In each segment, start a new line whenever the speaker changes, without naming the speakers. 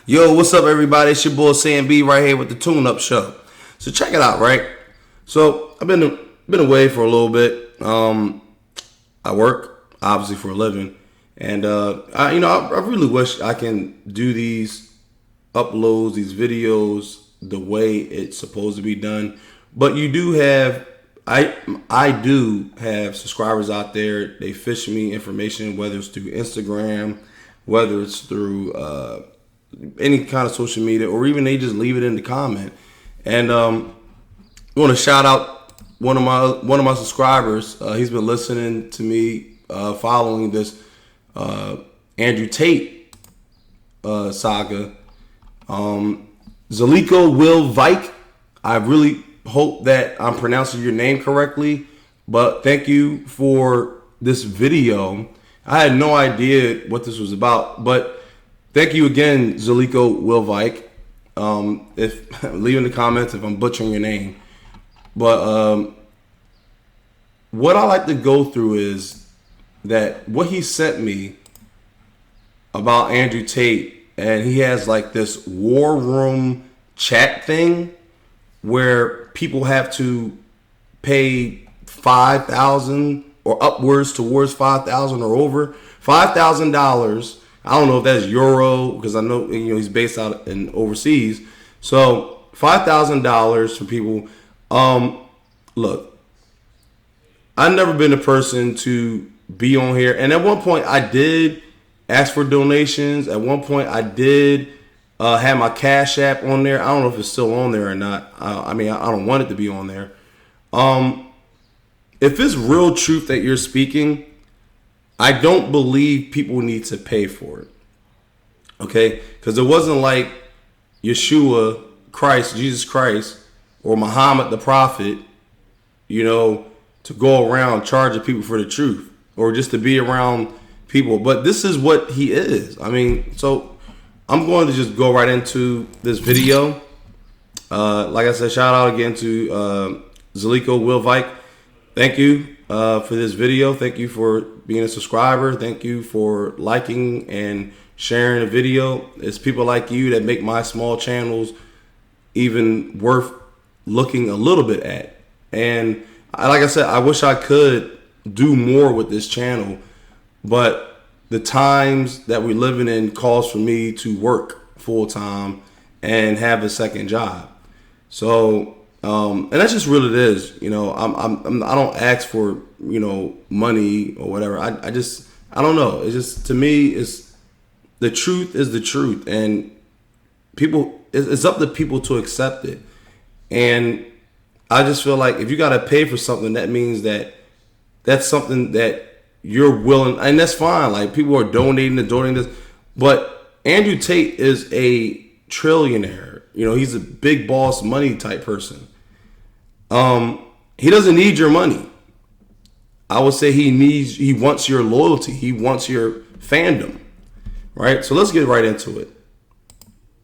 Yo, what's up, everybody? It's your boy Sam B right here with the Tune Up Show. So check it out, right? So I've been away for a little bit. I work obviously for a living, and I really wish I can do these uploads, these videos the way it's supposed to be done. But you do have I do have subscribers out there. They fish me information, whether it's through Instagram, whether it's through any kind of social media, or even they just leave it in the comment. And I want to shout out one of my subscribers. He's been listening to me, following this Andrew Tate saga. Zaliko Will Vike. I really hope that I'm pronouncing your name correctly, but thank you for this video. I had no idea what this was about, but thank you again, Zaliko Will Vike. If leave in the comments if I'm butchering your name. But what I like to go through is that what he sent me about Andrew Tate, and he has like this war room chat thing where people have to pay $5,000 or upwards towards $5,000 or over $5,000. I don't know if that's euro, because I know he's based out in overseas. So $5,000 for people. Look, I've never been a person to be on here, and at one point I did ask for donations. At one point I did have my Cash App on there. I don't know if it's still on there or not. I don't want it to be on there. If it's real truth that you're speaking, I don't believe people need to pay for it. Okay? Because it wasn't like Yeshua Christ, Jesus Christ, or Muhammad the prophet, to go around charging people for the truth or just to be around people. But this is what he is. So I'm going to just go right into this video. Like I said, shout out again to Zaliko Will Vike. Thank you for this video. Thank you for being a subscriber. Thank you for liking and sharing the video. It's people like you that make my small channels even worth looking a little bit at. And like I said, I wish I could do more with this channel, but the times that we're living in calls for me to work full time and have a second job. So, and that's just what it is. I don't ask for, money or whatever. I don't know. It's just, to me, it's the truth is the truth, and it's up to people to accept it. And I just feel like if you got to pay for something, that means that that's something that you're willing, and that's fine. Like, people are donating this, but Andrew Tate is a trillionaire. He's a big boss money type person. He doesn't need your money. I would say he wants your loyalty. He wants your fandom, right? So let's get right into it.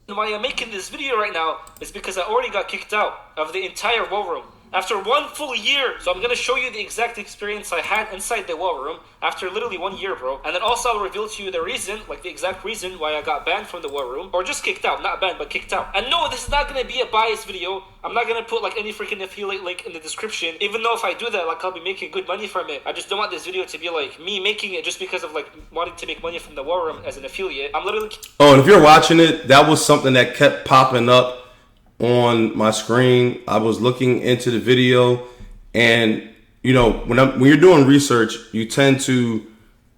Why I'm making this video right now is because I already got kicked out of the entire war room after 1 full year. So I'm gonna show you the exact experience I had inside the war room after literally 1 year, bro. And then also I'll reveal to you the reason, like the exact reason why I got banned from the war room, or just kicked out, not banned, but kicked out. And no, this is not gonna be a biased video. I'm not gonna put like any freaking affiliate link in the description, even though if I do that, like, I'll be making good money from it. I just don't want this video to be like me making it just because of like wanting to make money from the war room as an affiliate. I'm literally...
Oh, and if you're watching it, that was something that kept popping up on my screen. I was looking into the video, and when you're doing research, you tend to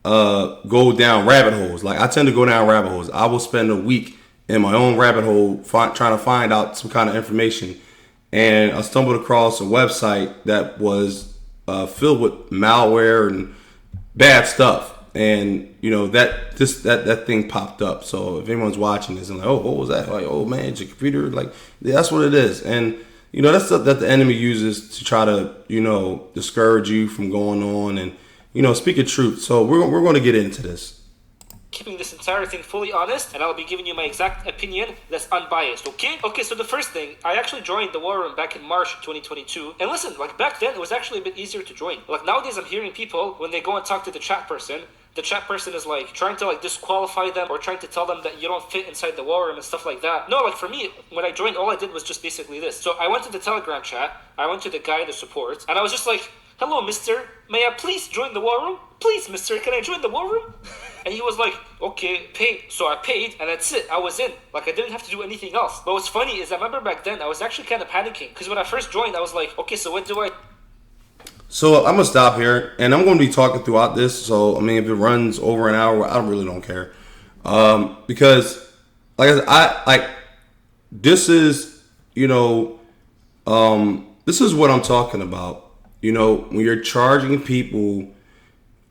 go down rabbit holes. Like, I tend to go down rabbit holes. I will spend a week in my own rabbit hole trying to find out some kind of information, and I stumbled across a website that was filled with malware and bad stuff. And that thing popped up. So if anyone's watching this and like, oh, what was that? Like, oh man, it's your computer. Like, that's what it is. And that's stuff that the enemy uses to try to discourage you from going on and speak a truth. So we're going to get into this.
Keeping this entire thing fully honest, and I'll be giving you my exact opinion that's unbiased, okay? Okay, so the first thing, I actually joined the war room back in March 2022, and listen, like, back then, it was actually a bit easier to join. Like, nowadays I'm hearing people, when they go and talk to the chat person, the chat person is like trying to like disqualify them or trying to tell them that you don't fit inside the war room and stuff like that. No, like for me, when I joined, all I did was just basically this. So I went to the Telegram chat, I went to the guy, the support, and I was just like, hello, mister, may I please join the war room? Please, mister, can I join the war room? And he was like, okay, pay. So I paid, and that's it. I was in. Like, I didn't have to do anything else. But what's funny is I remember back then, I was actually kind of panicking. Because when I first joined, I was like, okay, so what do I...
So I'm gonna stop here, and I'm gonna be talking throughout this. So I mean, if it runs over an hour, I really don't care, because like I like this is this is what I'm talking about. When you're charging people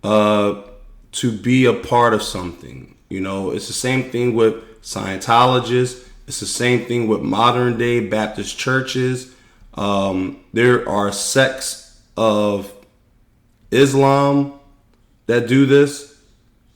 to be a part of something, it's the same thing with Scientologists. It's the same thing with modern day Baptist churches. There are sects of Islam that do this,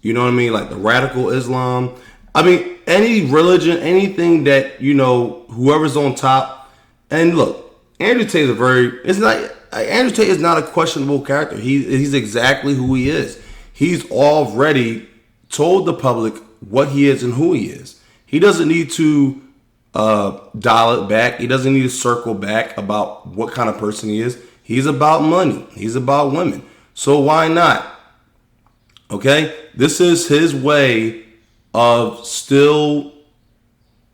you know what I mean, like the radical Islam. I mean, any religion, anything that whoever's on top. And look, Andrew Tate Andrew Tate is not a questionable character. He's exactly who he is. He's already told the public what he is and who he is. He doesn't need to dial it back. He doesn't need to circle back about what kind of person he is. He's about money. He's about women. So why not? Okay? This is his way of still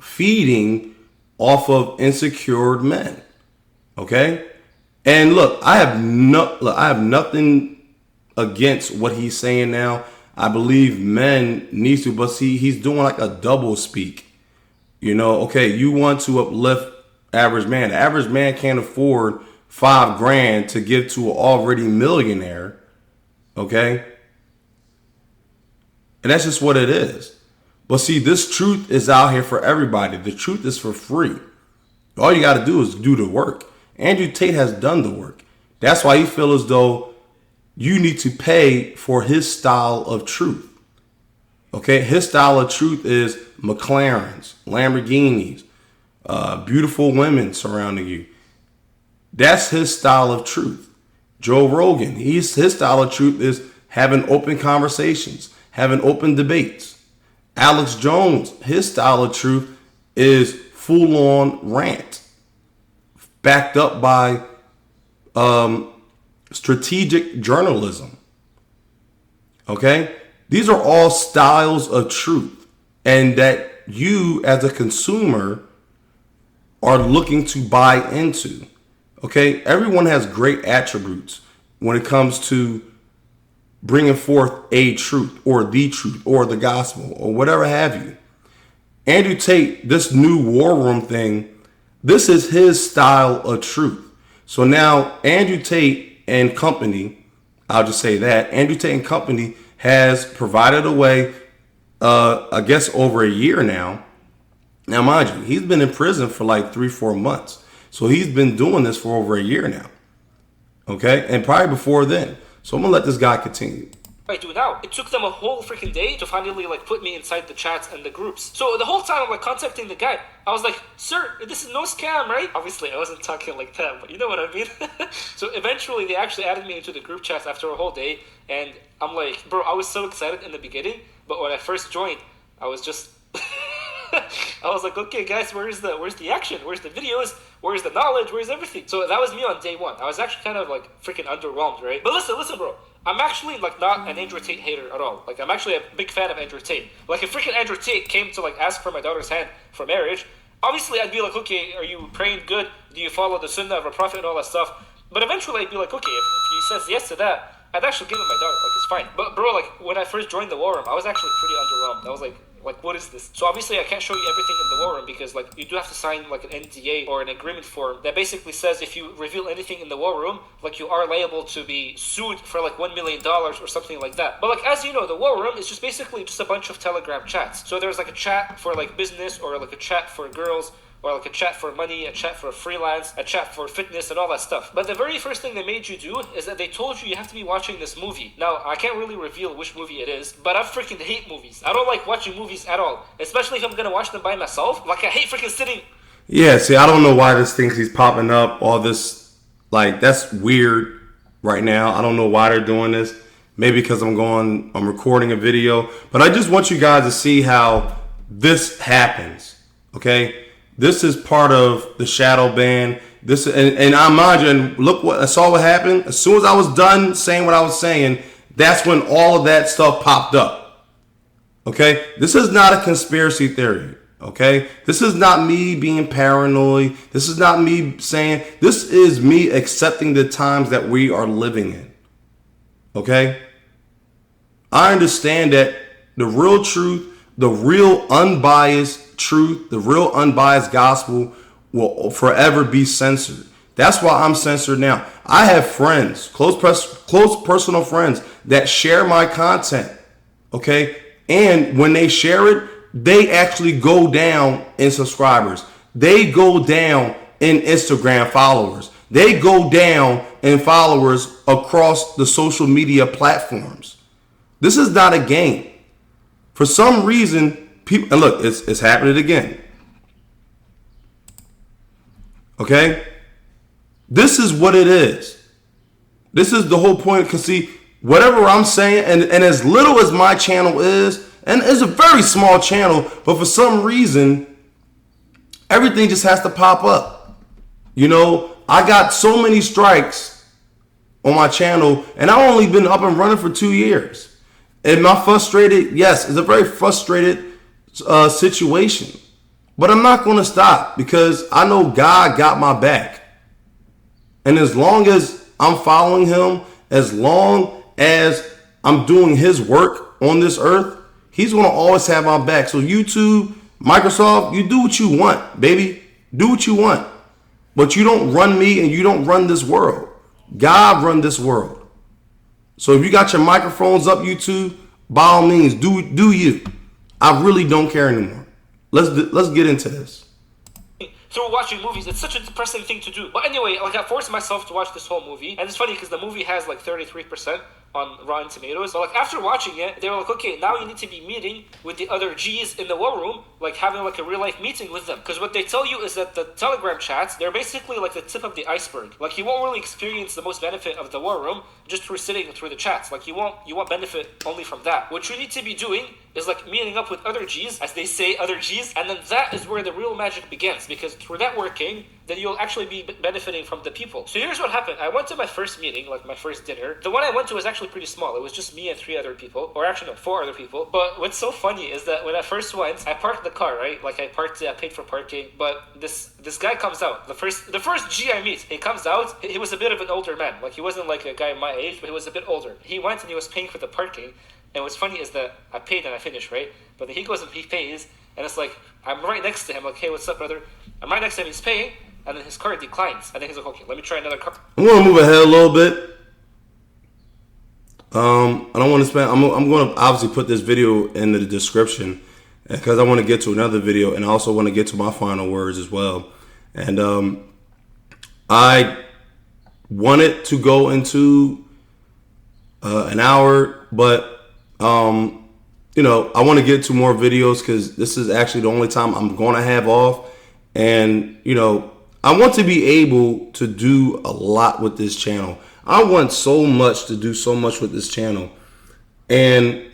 feeding off of insecure men. Okay? And look, I have nothing against what he's saying now. I believe men need to, but see, he's doing like a double speak. Okay, you want to uplift average man. The average man can't afford $5,000 to give to an already millionaire. Okay? And that's just what it is. But see, this truth is out here for everybody. The truth is for free. All you got to do is do the work. Andrew Tate has done the work. That's why you feel as though you need to pay for his style of truth. Okay? His style of truth is McLarens, Lamborghinis, beautiful women surrounding you. That's his style of truth. Joe Rogan, his style of truth is having open conversations, having open debates. Alex Jones, his style of truth is full-on rant, backed up by strategic journalism. Okay? These are all styles of truth, and that you as a consumer are looking to buy into. Okay, everyone has great attributes when it comes to bringing forth a truth or the gospel or whatever have you. Andrew Tate, this new war room thing, this is his style of truth. So now Andrew Tate and company, I'll just say that, Andrew Tate and company has provided a way, I guess over a year now. Now, mind you, he's been in prison for like 3-4 months. So he's been doing this for over a year now. Okay? And probably before then. So I'm going to let this guy continue.
I do now. It took them a whole freaking day to finally like put me inside the chats and the groups. So the whole time I'm like contacting the guy, I was like, sir, this is no scam, right? Obviously I wasn't talking like that, but you know what I mean? So eventually they actually added me into the group chats after a whole day. And I'm like, bro, I was so excited in the beginning. But when I first joined, I was just... I was like, okay, guys, where's the action? Where's the videos? Where's the knowledge? Where's everything? So that was me on day one. I was actually kind of like freaking underwhelmed, right? But listen, bro. I'm actually like not an Andrew Tate hater at all. Like I'm actually a big fan of Andrew Tate. Like if freaking Andrew Tate came to like ask for my daughter's hand for marriage, obviously I'd be like, okay, are you praying good? Do you follow the sunnah of a prophet and all that stuff? But eventually I'd be like, okay, if he says yes to that, I'd actually give him my daughter. Like it's fine. But bro, like when I first joined the war room, I was actually pretty underwhelmed. I was like, what is this? So obviously I can't show you everything in the war room because like you do have to sign like an NDA or an agreement form that basically says if you reveal anything in the war room, like you are liable to be sued for like $1 million or something like that. But like as you know, the war room is just basically just a bunch of Telegram chats. So there's like a chat for like business or like a chat for girls, or like a chat for money, a chat for freelance, a chat for fitness, and all that stuff. But the very first thing they made you do is that they told you have to be watching this movie. Now, I can't really reveal which movie it is, but I freaking hate movies. I don't like watching movies at all, especially if I'm gonna watch them by myself. Like, I hate freaking sitting...
Yeah, see, I don't know why this thing keeps popping up, all this, like, that's weird right now. I don't know why they're doing this. maybe because I'm recording a video. But I just want you guys to see how this happens. Okay, this is part of the shadow ban. This and I imagine, look what I saw what happened. As soon as I was done saying what I was saying, that's when all of that stuff popped up. Okay, this is not a conspiracy theory. Okay, this is not me being paranoid. This is not me saying, this is me accepting the times that we are living in. Okay, I understand that the real truth, the real unbiased truth, the real unbiased gospel will forever be censored. That's why I'm censored now. I have friends, close personal friends that share my content. Okay, and when they share it, they actually go down in subscribers. They go down in Instagram followers. They go down in followers across the social media platforms. This is not a game. For some reason, people, and look, it's happening again. Okay? This is what it is. This is the whole point. Because see, whatever I'm saying, and as little as my channel is, and it's a very small channel, but for some reason, everything just has to pop up. You know, I got so many strikes on my channel, and I've only been up and running for 2 years. Am I frustrated? Yes, it's a very frustrated situation. But I'm not going to stop because I know God got my back. And as long as I'm following him, as long as I'm doing his work on this earth, he's going to always have my back. So YouTube, Microsoft, you do what you want, baby. Do what you want. But you don't run me and you don't run this world. God run this world. So if you got your microphones up, YouTube, by all means, do you. I really don't care anymore. Let's get into this.
Through watching movies, it's such a depressing thing to do. But anyway, like I forced myself to watch this whole movie, and it's funny because the movie has like 33% on Rotten Tomatoes. So like after watching it, they were like, okay, now you need to be meeting with the other G's in the war room, like having like a real life meeting with them. Because what they tell you is that the Telegram chats, they're basically like the tip of the iceberg. Like you won't really experience the most benefit of the war room just through sitting through the chats. Like you won't benefit only from that. What you need to be doing is like meeting up with other G's, as they say, other G's, and then that is where the real magic begins, because through networking, then you'll actually be benefiting from the people. So here's what happened. I went to my first meeting, like my first dinner. The one I went to was actually pretty small. It was just me and 3 other people, or actually no, 4 other people. But what's so funny is that when I first went, I parked the car, right? Like I paid for parking, but this guy comes out. The first G I meet, he comes out. He was a bit of an older man. Like he wasn't like a guy my age, but he was a bit older. He went and he was paying for the parking. And what's funny is that I paid and I finished, right? But then he goes and he pays, and it's like, I'm right next to him, like, hey, what's up, brother? I'm right next to him, he's paying, and then his card declines. And then he's like, okay, let me try another card.
I'm going to move ahead a little bit. I don't want to spend, I'm going to obviously put this video in the description because I want to get to another video, and I also want to get to my final words as well. And I wanted to go into an hour, but you know, I want to get to more videos because this is actually the only time I'm going to have off. And, you know, I want to be able to do a lot with this channel. I want so much to do so much with this channel. And,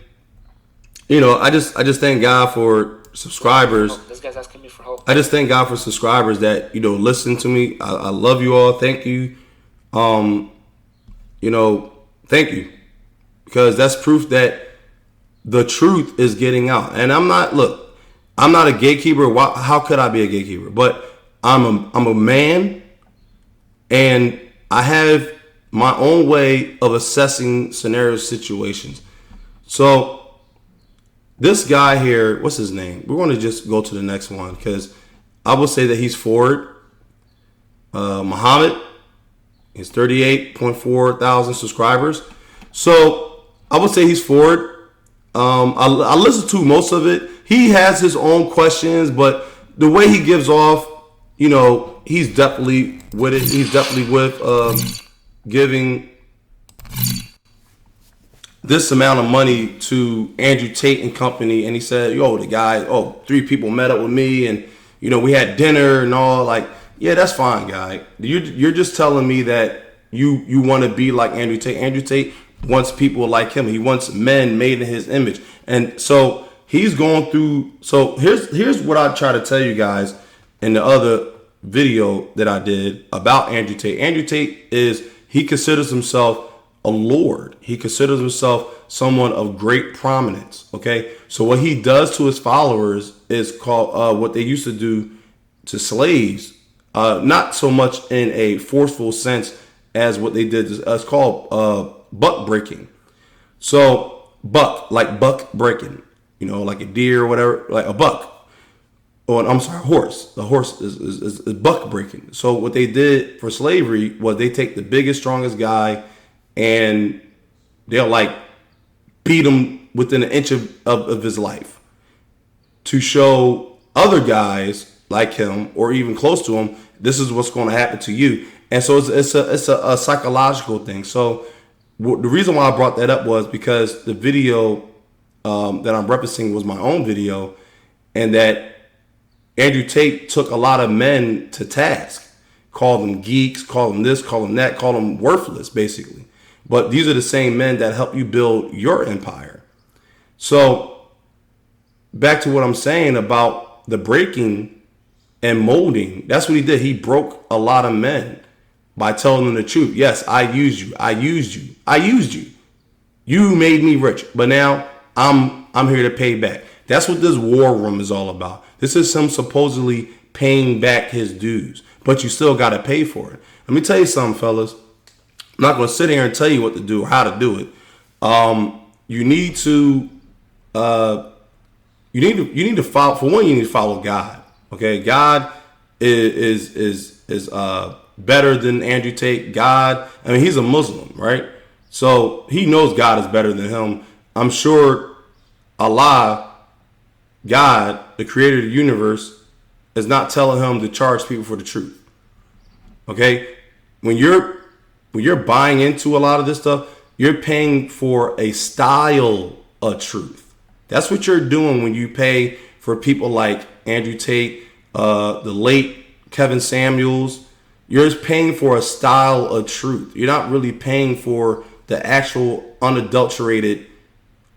you know, I just thank God for subscribers.
Oh, this guy's asking me for help.
I just thank God for subscribers that, you know, listen to me. I love you all. Thank you. You know, thank you. Because that's proof that the truth is getting out. And I'm not a gatekeeper. How could I be a gatekeeper? But I'm a man, and I have my own way of assessing scenario situations. So this guy here, what's his name? We're going to just go to the next one because I will say that he's forward. Muhammad, he's 38.4 thousand subscribers. So I would say he's forward. I listened to most of it. He has his own questions, but the way he gives off, you know, he's definitely with it. He's definitely with giving this amount of money to Andrew Tate and company. And he said, yo, the guy, 3 people met up with me and, you know, we had dinner and all. Like, yeah, that's fine, guy. You're just telling me that you want to be like Andrew Tate. Andrew Tate wants people like him. He wants men made in his image. And so he's going through. So here's what I try to tell you guys in the other video that I did about Andrew Tate. Andrew Tate he considers himself a lord. He considers himself someone of great prominence. Okay. So what he does to his followers is called what they used to do to slaves. Not so much in a forceful sense as what they did. It's called buck breaking. So buck, like buck breaking, like a deer or whatever, like a buck. Or I'm sorry, horse. The horse is buck breaking. So what they did for slavery was they take the biggest, strongest guy and they'll like beat him within an inch of his life to show other guys like him or even close to him, this is what's going to happen to you. And so it's a psychological thing. So the reason why I brought that up was because the video that I'm referencing was my own video, and that Andrew Tate took a lot of men to task, called them geeks, called them this, called them that, called them worthless, basically. But these are the same men that help you build your empire. So back to what I'm saying about the breaking and molding, that's what he did. He broke a lot of men by telling them the truth. Yes, I used you. I used you. I used you. You made me rich, but now I'm here to pay back. That's what this war room is all about. This is him supposedly paying back his dues, but you still got to pay for it. Let me tell you something, fellas. I'm not going to sit here and tell you what to do or how to do it. You need to follow. For one, you need to follow God. Okay, God is better than Andrew Tate. God, I mean, he's a Muslim, right? So he knows God is better than him. I'm sure Allah, God, the creator of the universe, is not telling him to charge people for the truth. Okay? When you're buying into a lot of this stuff, you're paying for a style of truth. That's what you're doing when you pay for people like Andrew Tate, the late Kevin Samuels. You're just paying for a style of truth. You're not really paying for the actual unadulterated,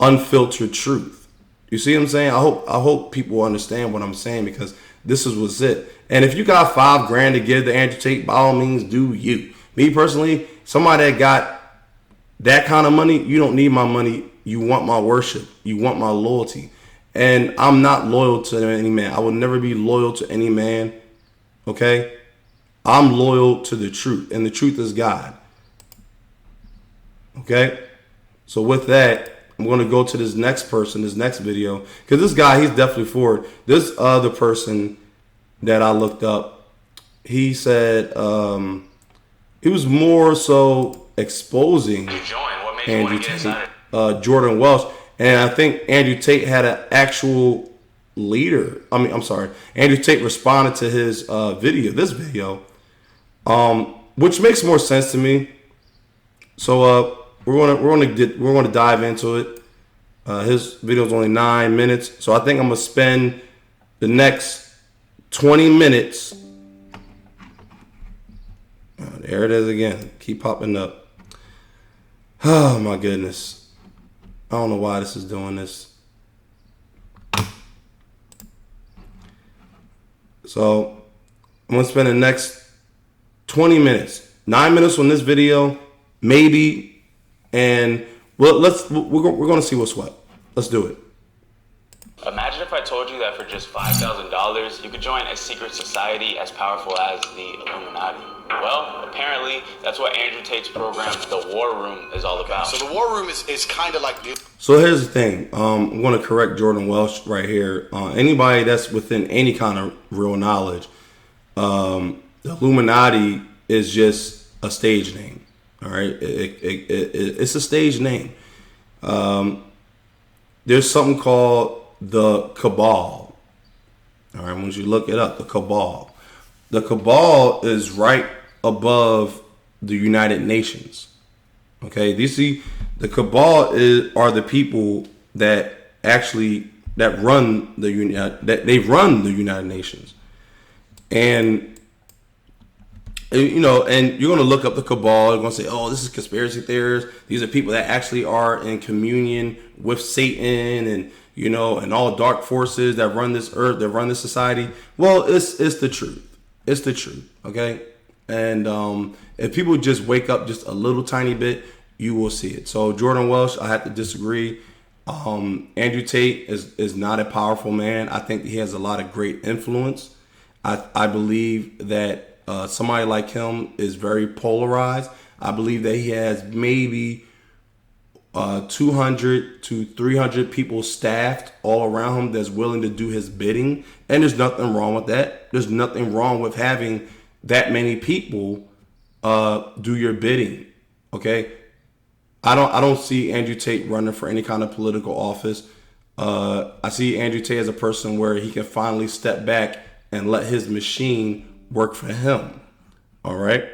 unfiltered truth. You see what I'm saying? I hope people understand what I'm saying, because this is what's it. And if you got $5,000 to give to Andrew Tate, by all means, do you. Me personally, somebody that got that kind of money, you don't need my money. You want my worship. You want my loyalty. And I'm not loyal to any man. I will never be loyal to any man. Okay? I'm loyal to the truth. And the truth is God. Okay? So with that, I'm going to go to this next person, this next video. Because this guy, he's definitely for it. This other person that I looked up, he said he was more so exposing Andrew Tate, Jordan Welsh. And I think Andrew Tate had an actual leader. Andrew Tate responded to his this video, which makes more sense to me. So we're gonna dive into it. His video is only 9 minutes, so I think I'm gonna spend the next 20 minutes. There it is again. Keep popping up. Oh my goodness. I don't know why this is doing this. So I'm gonna spend the next 20 minutes, 9 minutes on this video, maybe, and we're gonna see what's what. Let's do it.
Imagine if I told you that for just $5,000, you could join a secret society as powerful as the Illuminati. Well, apparently, that's what Andrew Tate's program, The War Room, is all about.
So the War Room is kind of like...
So here's the thing. I'm going to correct Jordan Welsh right here. Anybody that's within any kind of real knowledge, the Illuminati is just a stage name. All right? It's a stage name. There's something called the Cabal. All right? Once you look it up, the Cabal. The Cabal is right above the United Nations. Okay, you see, the Cabal are the people that actually run the United Nations, and You know, and you're going to look up the cabal. You're going to say, "Oh, this is conspiracy theorists. These are people that actually are in communion with Satan, and you know, and all dark forces that run this earth, that run this society." Well, it's the truth. It's the truth. Okay, and if people just wake up just a little tiny bit, you will see it. So Jordan Welsh, I have to disagree. Andrew Tate is not a powerful man. I think he has a lot of great influence. I believe that somebody like him is very polarized. I believe that he has maybe 200 to 300 people staffed all around him that's willing to do his bidding. And there's nothing wrong with that. There's nothing wrong with having that many people do your bidding. Okay? I don't see Andrew Tate running for any kind of political office. I see Andrew Tate as a person where he can finally step back and let his machine work for him. All right?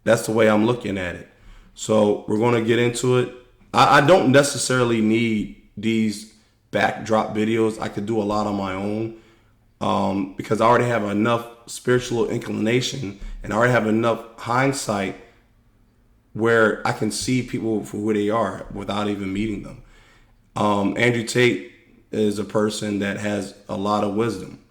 That's the way I'm looking at it. So we're going to get into it. I don't necessarily need these backdrop videos. I could do a lot on my own because I already have enough spiritual inclination and I already have enough hindsight where I can see people for who they are without even meeting them. Andrew Tate is a person that has a lot of wisdom.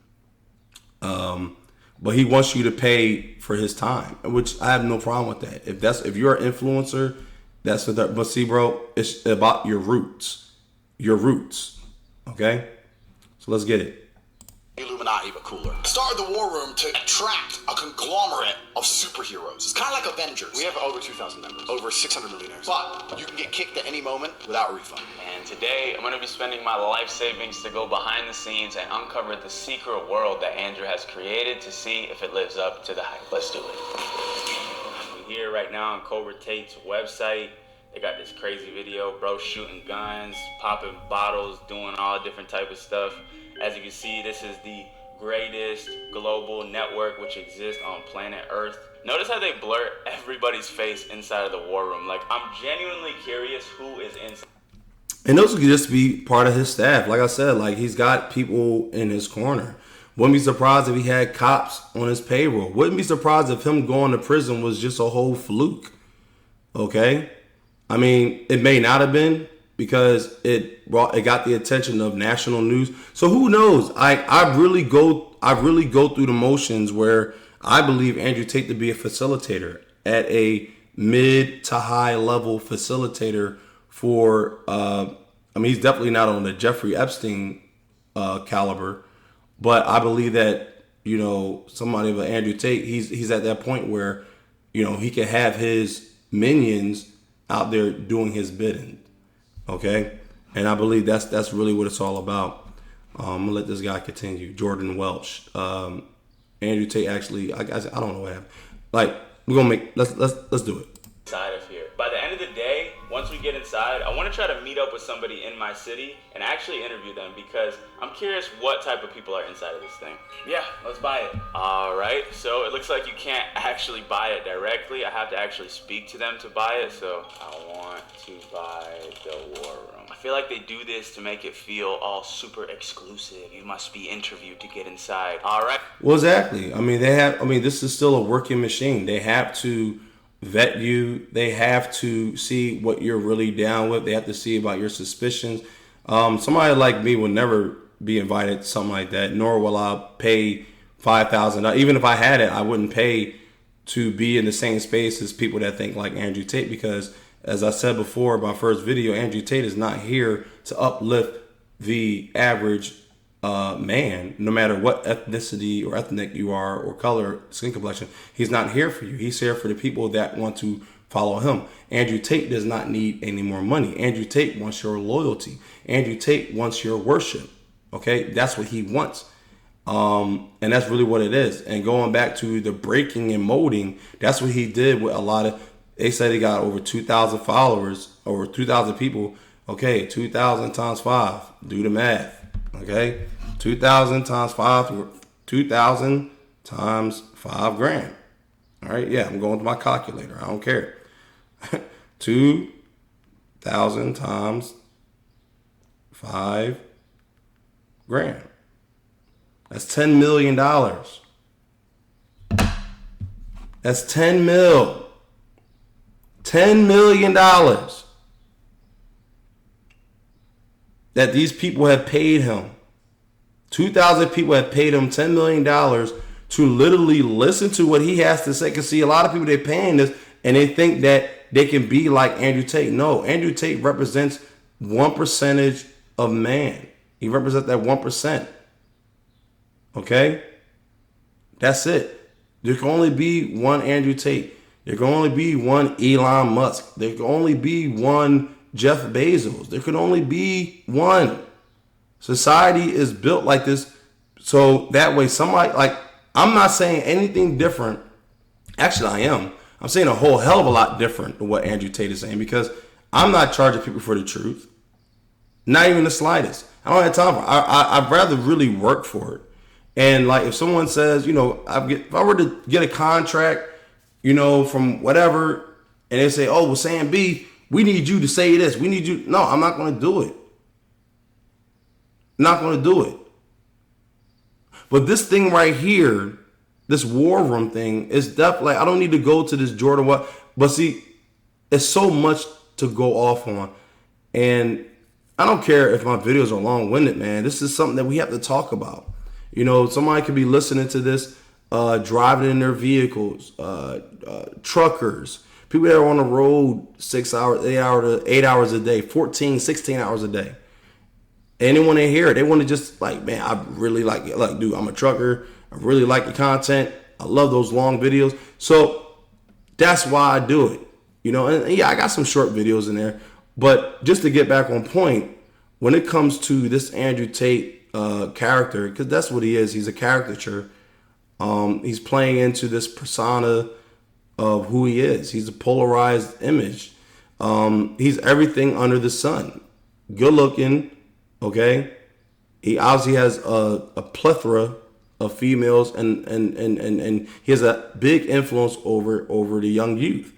But he wants you to pay for his time, which I have no problem with that. If you're an influencer, that's what that. But see, bro, it's about your roots. Your roots. Okay? So let's get it.
Illuminati, but cooler. Started the War Room to attract a conglomerate of superheroes. It's kind of like Avengers. We have over 2,000 members. Over 600 millionaires. But you can get kicked at any moment without a refund.
And today, I'm going to be spending my life savings to go behind the scenes and uncover the secret world that Andrew has created to see if it lives up to the hype. Let's do it. We're here right now on Cobra Tate's website. They got this crazy video, bro shooting guns, popping bottles, doing all different type of stuff. As you can see, this is the greatest global network which exists on planet Earth. Notice how they blur everybody's face inside of the War Room. Like, I'm genuinely curious who is inside.
And those could just be part of his staff. Like I said, like he's got people in his corner. Wouldn't be surprised if he had cops on his payroll. Wouldn't be surprised if him going to prison was just a whole fluke. Okay? I mean, it may not have been because it got the attention of national news. So who knows? I really go through the motions where I believe Andrew Tate to be a facilitator at a mid to high level facilitator for I mean, he's definitely not on the Jeffrey Epstein caliber, but I believe that, you know, somebody of Andrew Tate, he's at that point where, you know, he can have his minions out there doing his bidding. Okay? And I believe that's really what it's all about. I'm gonna let this guy continue. Jordan Welsh. Andrew Tate actually, I don't know what happened. Like, we're gonna let's do it.
Inside of here. By the end of the day, once we get inside, I want to try to meet up with somebody in my city and actually interview them because I'm curious what type of people are inside of this thing. Yeah, let's buy it. All right, so it looks like you can't actually buy it directly. I have to actually speak to them to buy it, so I want to buy the War Room. I feel like they do this to make it feel all super exclusive. You must be interviewed to get inside. All right.
Well, exactly. I mean, this is still a working machine. They have to vet you. They have to see what you're really down with. They have to see about your suspicions. Somebody like me would never be invited to something like that, nor will I pay $5,000. Even if I had it, I wouldn't pay to be in the same space as people that think like Andrew Tate, because as I said before in my first video, Andrew Tate is not here to uplift the average man, no matter what ethnicity or ethnic you are or color, skin complexion. He's not here for you. He's here for the people that want to follow him. Andrew Tate does not need any more money. Andrew Tate wants your loyalty. Andrew Tate wants your worship. Okay, that's what he wants. And that's really what it is. And going back to the breaking and molding, that's what he did with a lot of. They said he got over 2,000 followers, over 2,000 people. Okay, 2,000 times 5. Do the math. Okay, 2,000 times 5. 2,000 times $5,000. All right, yeah, I'm going with my calculator. I don't care. 2,000 times $5,000. That's $10 million. That's 10 mil. $10 million that these people have paid him. 2,000 people have paid him $10 million to literally listen to what he has to say. Because see, a lot of people, they're paying this and they think that they can be like Andrew Tate. No, Andrew Tate represents 1% of man. He represents that 1%. Okay? That's it. There can only be one Andrew Tate. There can only be one Elon Musk. There can only be one Jeff Bezos. There can only be one. Society is built like this. So that way somebody, like, I'm not saying anything different. Actually, I am. I'm saying a whole hell of a lot different than what Andrew Tate is saying, because I'm not charging people for the truth. Not even the slightest. I don't have time for it. I'd rather really work for it. And like if someone says, if I were to get a contract, from whatever, and they say, oh, well, Sam B, we need you to say this. We need you. No, I'm not going to do it. Not going to do it. But this thing right here, this war room thing, is definitely, I don't need to go to this Jordan what. But see, it's so much to go off on. And I don't care if my videos are long-winded, man. This is something that we have to talk about. Somebody could be listening to this, driving in their vehicles, truckers, people that are on the road 6 hours, 8 hours a day, 14, 16 hours a day. Anyone they hear it, they want to just like, man, I really like it. Like, dude, I'm a trucker. I really like the content. I love those long videos. So that's why I do it. And yeah, I got some short videos in there. But just to get back on point, when it comes to this Andrew Tate character, because that's what he is. He's a caricature. He's playing into this persona of who he is. He's a polarized image. He's everything under the sun. Good looking, okay? He obviously has a plethora of females, and he has a big influence over the young youth.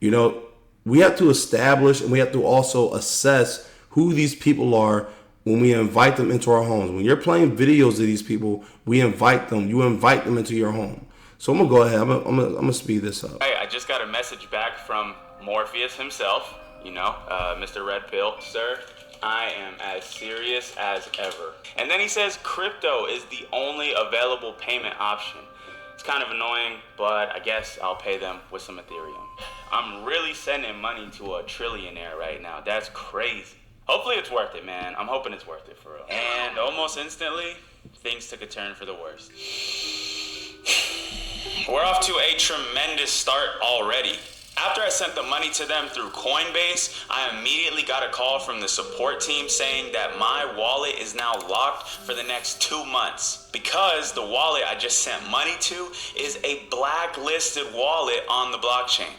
We have to establish and we have to also assess who these people are when we invite them into our homes. When you're playing videos of these people, we invite them. You invite them into your home. So I'm going to go ahead. I'm gonna speed this up.
Hey, I just got a message back from Morpheus himself, Mr. Red Pill. Sir, I am as serious as ever. And then he says crypto is the only available payment option. It's kind of annoying, but I guess I'll pay them with some Ethereum. I'm really sending money to a trillionaire right now. That's crazy. Hopefully it's worth it, man. I'm hoping it's worth it for real. And almost instantly, things took a turn for the worse. We're off to a tremendous start already. After I sent the money to them through Coinbase, I immediately got a call from the support team saying that my wallet is now locked for the next 2 months because the wallet I just sent money to is a blacklisted wallet on the blockchain.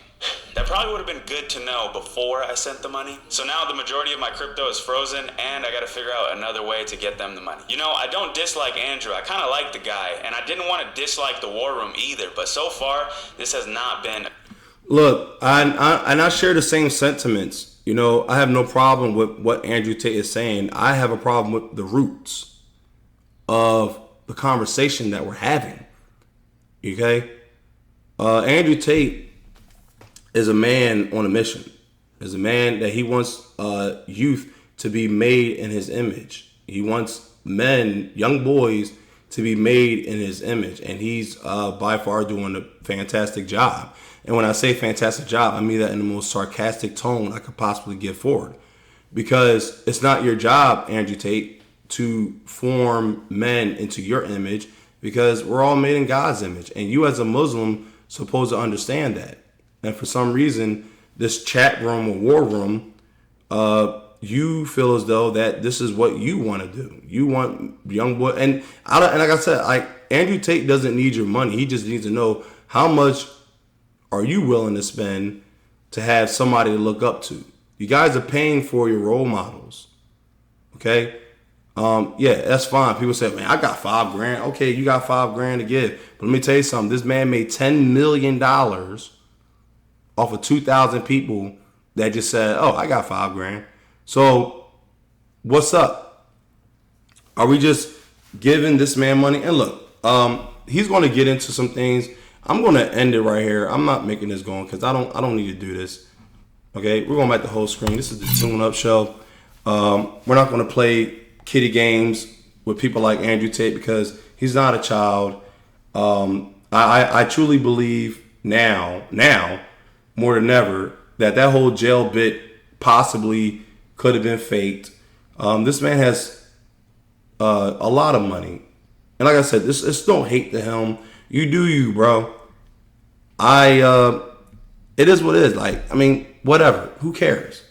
That probably would have been good to know before I sent the money. So now the majority of my crypto is frozen and I got to figure out another way to get them the money. I don't dislike Andrew. I kind of like the guy, and I didn't want to dislike the war room either, but so far this has not been.
Look, I share the same sentiments. I have no problem with what Andrew Tate is saying. I have a problem with the roots of the conversation that we're having. Okay? Andrew Tate is a man on a mission. Is a man that he wants youth to be made in his image. He wants men, young boys, to be made in his image. And he's by far doing a fantastic job. And when I say fantastic job, I mean that in the most sarcastic tone I could possibly give forward. Because it's not your job, Andrew Tate, to form men into your image, because we're all made in God's image. And you as a Muslim supposed to understand that. And for some reason, this chat room or war room, you feel as though that this is what you want to do. You want young boy, and like I said, like Andrew Tate doesn't need your money. He just needs to know how much are you willing to spend to have somebody to look up to. You guys are paying for your role models, okay? Yeah, that's fine. People say, man, I got $5,000. Okay, you got $5,000 to give, but let me tell you something. This man made $10 million off of 2,000 people that just said, oh, I got $5,000. So what's up? Are we just giving this man money? And look, he's going to get into some things I'm gonna end it right here. I'm not making this going because I don't need to do this. Okay, we're going back to whole screen. This is the Tune Up Show. We're not going to play kiddie games with people like Andrew Tate because he's not a child. I truly believe now more than ever that whole jail bit possibly could have been faked. This man has a lot of money, and like I said, this don't hate to him. You do you, bro. It is what it is. Like, I mean, whatever. Who cares?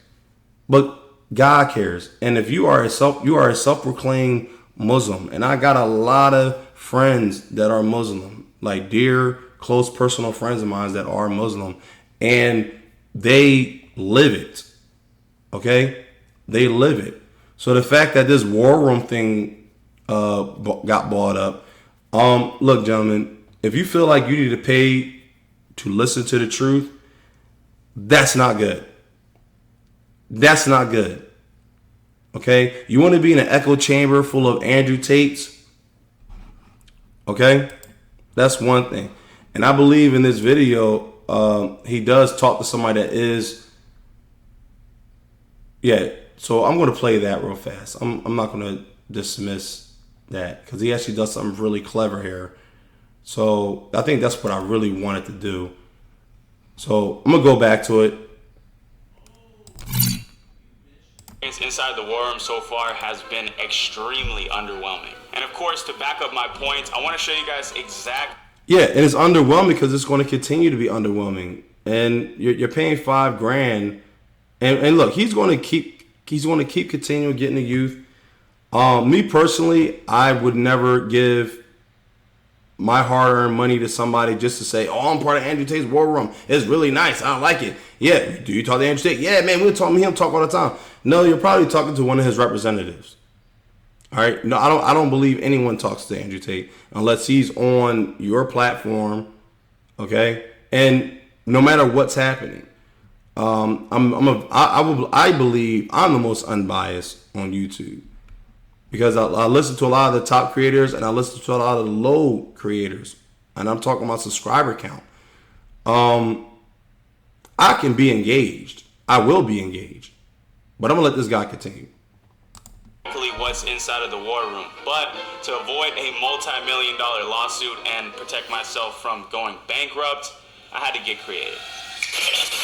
But God cares. And if you are a self-proclaimed Muslim, and I got a lot of friends that are Muslim, like dear, close personal friends of mine that are Muslim, and they live it. Okay? They live it. So the fact that this war room thing got bought up, look, gentlemen, if you feel like you need to pay to listen to the truth, that's not good. That's not good. Okay? You want to be in an echo chamber full of Andrew Tates? Okay? That's one thing. And I believe in this video, he does talk to somebody that is... Yeah, so I'm going to play that real fast. I'm not going to dismiss that because he actually does something really clever here. So I think that's what I really wanted to do. So I'm going to go back to it.
Inside the war room so far has been extremely underwhelming. And of course, to back up my points, I want to show you guys exact...
Yeah, and it's underwhelming because it's going to continue to be underwhelming. And you're paying $5,000. And look, he's going to keep continuing getting the youth. Me personally, I would never give my hard-earned money to somebody just to say, "Oh, I'm part of Andrew Tate's war room. It's really nice. I like it." Yeah, do you talk to Andrew Tate? Yeah, man, we're talking to him. Talk all the time. No, you're probably talking to one of his representatives. All right. No, I don't believe anyone talks to Andrew Tate unless he's on your platform. Okay, and no matter what's happening. I believe I'm the most unbiased on YouTube because I listen to a lot of the top creators and I listen to a lot of the low creators, and I'm talking about subscriber count. I can be engaged. I will be engaged, but I'm gonna let this guy continue.
What's inside of the war room, but to avoid a multi-million-dollar lawsuit and protect myself from going bankrupt, I had to get creative.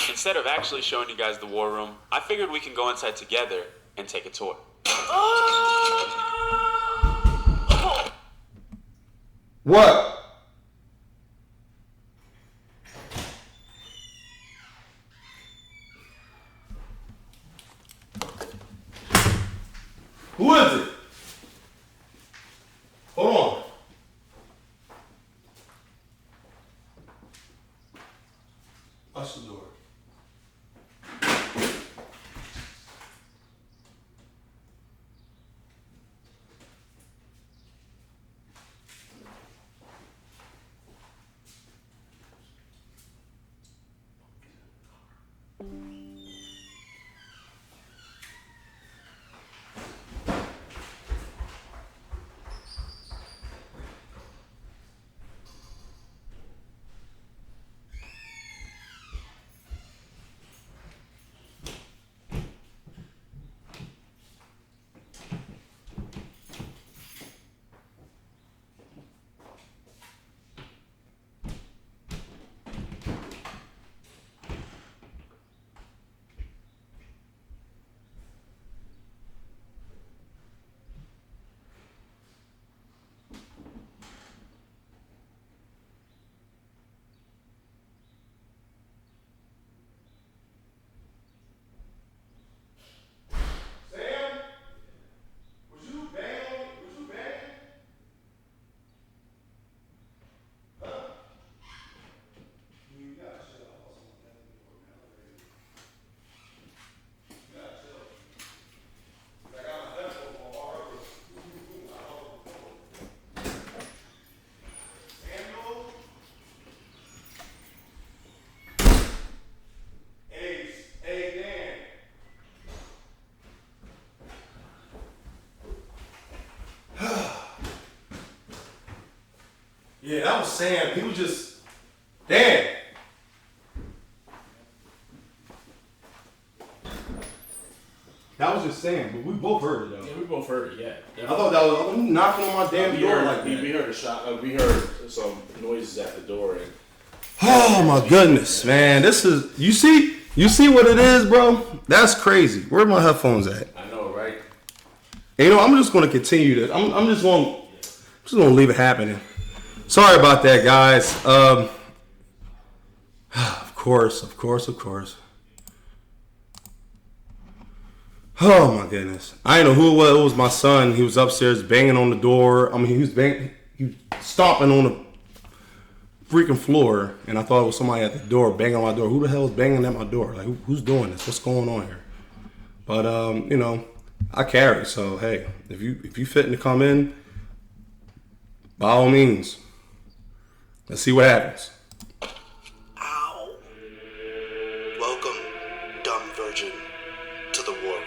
Instead of actually showing you guys the war room, I figured we can go inside together and take a tour.
What? Who is it? Hold on. Watch the door. Yeah, that was Sam. He was just Damn. That was just saying, but we both heard it though.
Yeah, we both heard it. Yeah.
I thought that was knocking on my damn door like that.
We heard a shot. We heard some noises at the door. And
Oh my goodness, man! This is you see what it is, bro. That's crazy. Where are my headphones at?
I know, right?
And, I'm just going to continue to. I'm just going to leave it happening. Sorry about that, guys. Of course. Oh my goodness! I didn't know who it was. It was my son. He was upstairs banging on the door. I mean, he was stomping on the freaking floor, and I thought it was somebody at the door banging on my door. Who the hell is banging at my door? Like, who's doing this? What's going on here? But I carry. So hey, if you fitting to come in, by all means, let's see what happens.
Ow. Welcome, dumb virgin, to the war room.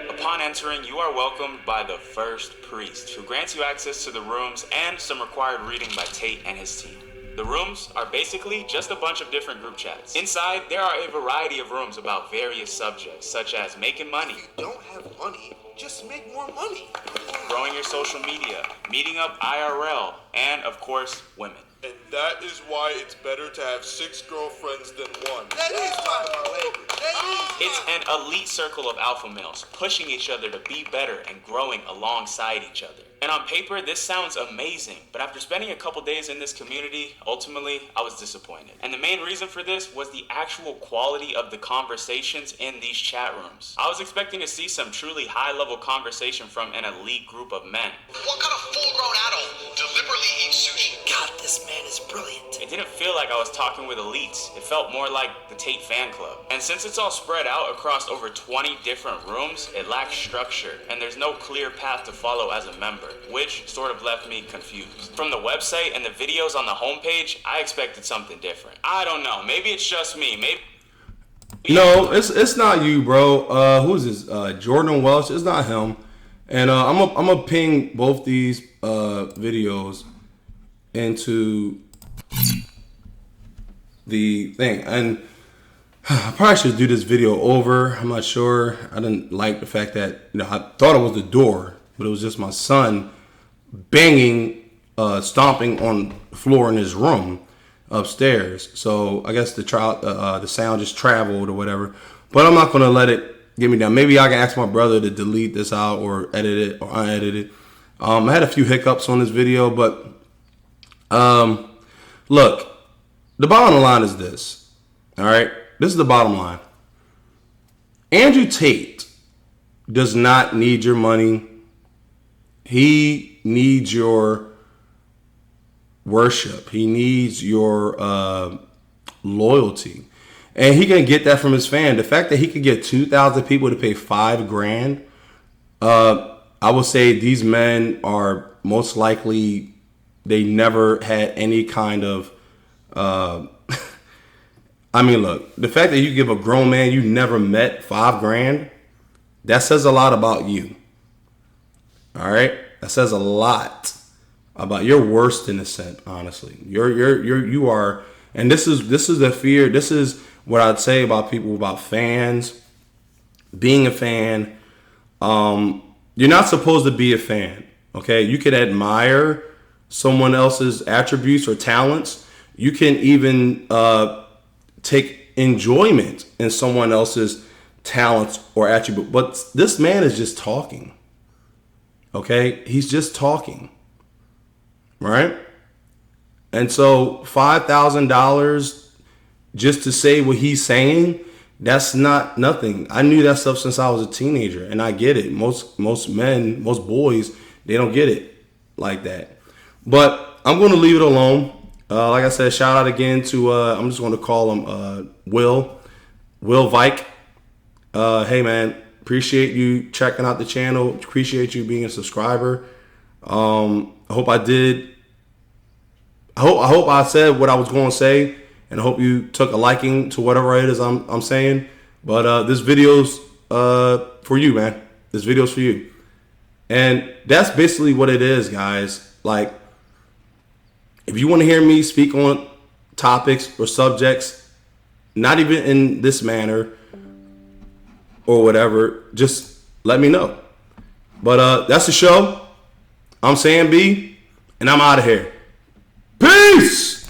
Upon entering, you are welcomed by the first priest, who grants you access to the rooms and some required reading by Tate and his team. The rooms are basically just a bunch of different group chats. Inside, there are a variety of rooms about various subjects, such as making money,
If you don't have money, just make more money.
growing your social media, meeting up IRL, and of course, women.
And that is why it's better to have 6 girlfriends than one.
That is my
It's an elite circle of alpha males pushing each other to be better and growing alongside each other. And on paper, this sounds amazing, but after spending a couple days in this community, ultimately, I was disappointed. And the main reason for this was the actual quality of the conversations in these chat rooms. I was expecting to see some truly high-level conversation from an elite group of men.
What kind of full-grown adult deliberately eats sushi? God, this man is brilliant.
It didn't feel like I was talking with elites. It felt more like the Tate fan club. And since it's all spread out across over 20 different rooms, it lacks structure, and there's no clear path to follow as a member, which sort of left me confused. From the website and the videos on the homepage, I expected something different. I don't know, maybe it's just me, maybe...
No, it's not you, bro. Who is this? Jordan Welsh. It's not him. And I'm gonna ping both these videos into the thing, and I probably should do this video over. I'm not sure. I didn't like the fact that I thought it was the door, but it was just my son banging, stomping on the floor in his room upstairs. So I guess the sound just traveled or whatever. But I'm not gonna let it get me down. Maybe I can ask my brother to delete this out or edit it or unedit it. I had a few hiccups on this video, but look, the bottom line is this. All right, this is the bottom line. Andrew Tate does not need your money. He needs your worship. He needs your loyalty. And he can get that from his fan. The fact that he could get 2,000 people to pay $5,000, I would say these men are most likely, they never had any kind of, I mean, look, the fact that you give a grown man you never met $5,000, that says a lot about you. All right, that says a lot about, you're worse than a simp. Honestly, you are, and this is the fear. This is what I'd say about people, about fans, being a fan. You're not supposed to be a fan. Okay, you can admire someone else's attributes or talents. You can even take enjoyment in someone else's talents or attribute. But this man is just talking. Okay, he's just talking, right? And so $5,000 just to say what he's saying, that's not nothing. I knew that stuff since I was a teenager, and I get it. Most men, most boys, they don't get it like that. But I'm going to leave it alone. Like I said, shout out again to I'm just going to call him Will Vike. Hey man, appreciate you checking out the channel. Appreciate you being a subscriber. I hope I did. I hope I said what I was going to say, and I hope you took a liking to whatever it is I'm saying. But this video's for you, man. This video's for you, and that's basically what it is, guys. Like, if you want to hear me speak on topics or subjects, not even in this manner or whatever, just let me know. But that's the show. I'm Sam B, and I'm out of here. Peace!